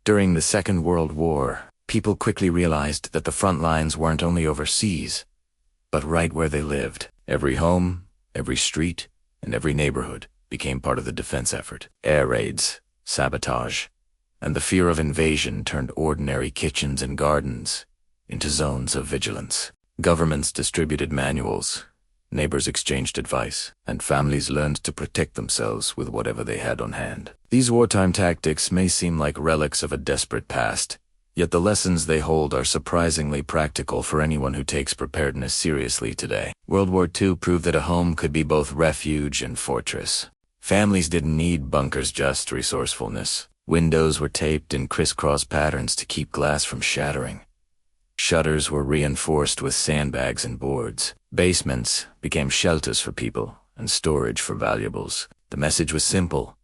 During the Second World War, people quickly realized that the front lines weren't only overseas, but right where they lived. Every home, every street, and every neighborhood became part of the defense effort. Air raids, sabotage, and the fear of invasion turned ordinary kitchens and gardens into zones of vigilance. Governments distributed manuals, neighbors exchanged advice, and families learned to protect themselves with whatever they had on hand. These wartime tactics may seem like relics of a desperate past, yet the lessons they hold are surprisingly practical for anyone who takes preparedness seriously today. World War II proved that a home could be both refuge and fortress. Families didn't need bunkers, just resourcefulness. Windows were taped in crisscross patterns to keep glass from shattering. Shutters were reinforced with sandbags and boards. Basements became shelters for people and storage for valuables. The message was simple.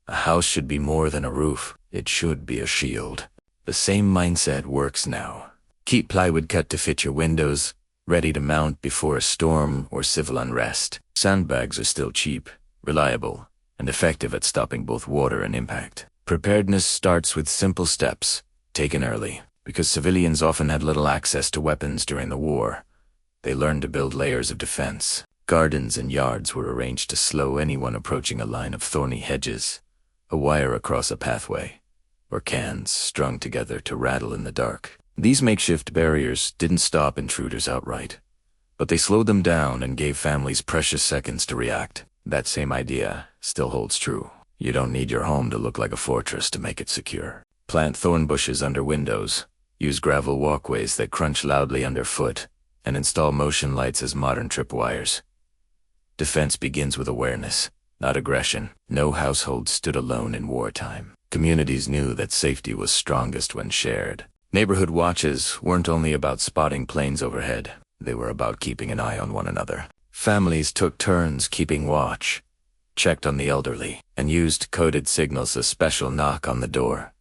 A house should be more than a roof. It should be a shield. The same mindset works now. Keep plywood cut to fit your windows, ready to mount before a storm or civil unrest. Sandbags are still cheap, reliable, and effective at stopping both water and impact. Preparedness starts with simple steps, taken early. Because civilians often had little access to weapons during the war, they learned to build layers of defense. Gardens and yards were arranged to slow anyone approaching a line of thorny hedges, a wire across a pathway, or cans strung together to rattle in the dark. These makeshift barriers didn't stop intruders outright, but they slowed them down and gave families precious seconds to react. That same idea still holds true. You don't need your home to look like a fortress to make it secure. Plant thorn bushes under windows, use gravel walkways that crunch loudly underfoot, and install motion lights as modern tripwires. Defense begins with awareness, not aggression. No household stood alone in wartime. Communities knew that safety was strongest when shared. Neighborhood watches weren't only about spotting planes overhead. They were about keeping an eye on one another. Families took turns keeping watch, checked on the elderly, and used coded signals, a special knock on the door,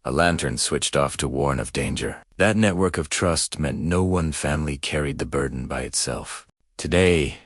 a lantern switched off to warn of danger. That network of trust meant no one family carried the burden by itself. Today,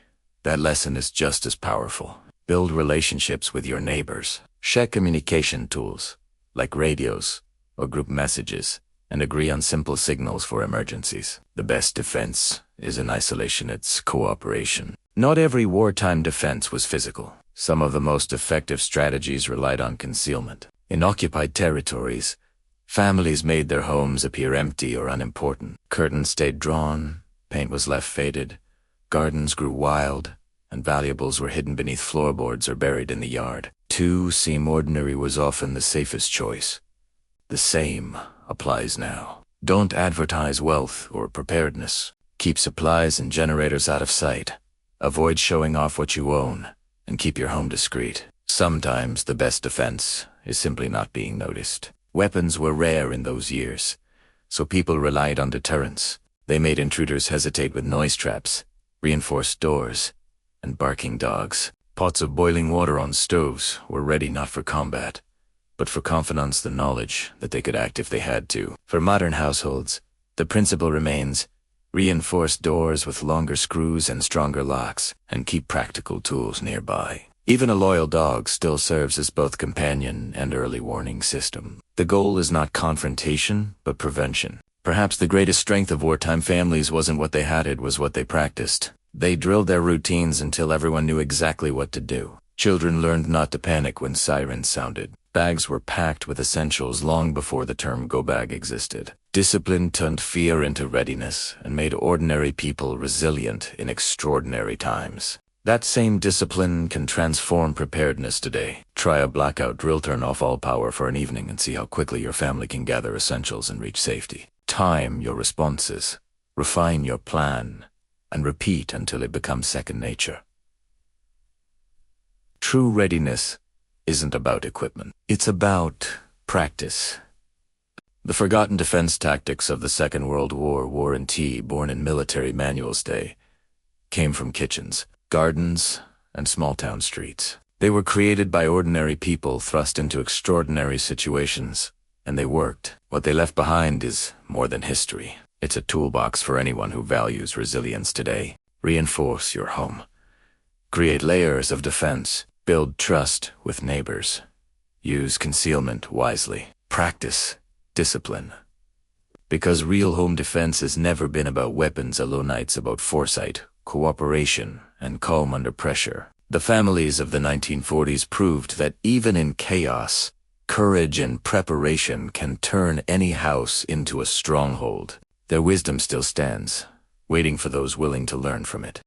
that lesson is just as powerful. Build relationships with your neighbors. Share communication tools, like radios or group messages, and agree on simple signals for emergencies. The best defense isn't isolation, it's cooperation. Not every wartime defense was physical. Some of the most effective strategies relied on concealment. In occupied territories, families made their homes appear empty or unimportant. Curtains stayed drawn, paint was left faded, gardens grew wild, and valuables were hidden beneath floorboards or buried in the yard. To seem ordinary was often the safest choice. The same applies now. Don't advertise wealth or preparedness. Keep supplies and generators out of sight. Avoid showing off what you own, and keep your home discreet. Sometimes the best defense is simply not being noticed. Weapons were rare in those years, so people relied on deterrence. They made intruders hesitate with noise traps, reinforced doors, and barking dogs. Pots of boiling water on stoves were ready not for combat, but for confidants, the knowledge that they could act if they had to. For modern households, the principle remains: reinforce doors with longer screws and stronger locks, and keep practical tools nearby. Even a loyal dog still serves as both companion and early warning system. The goal is not confrontation, but prevention. Perhaps the greatest strength of wartime families wasn't what they had, it was what they practiced. They drilled their routines until everyone knew exactly what to do. Children learned not to panic when sirens sounded. Bags were packed with essentials long before the term go bag existed. Discipline turned fear into readiness and made ordinary people resilient in extraordinary times. That same discipline can transform preparedness today. Try a blackout drill, turn off all power for an evening, and see how quickly your family can gather essentials and reach safety. Time your responses, refine your plan, and repeat until it becomes second nature. True readiness isn't about equipment. It's about practice. The forgotten defense tactics of the Second World War, War and Tea, born in military manuals day, came from kitchens, gardens, and small-town streets. They were created by ordinary people thrust into extraordinary situations, and they worked. What they left behind is more than history. It's a toolbox for anyone who values resilience today. Reinforce your home. Create layers of defense. Build trust with neighbors. Use concealment wisely. Practice discipline. Because real home defense has never been about weapons alone, it's about foresight, cooperation, and calm under pressure. The families of the 1940s proved that even in chaos, courage and preparation can turn any house into a stronghold. Their wisdom still stands, waiting for those willing to learn from it.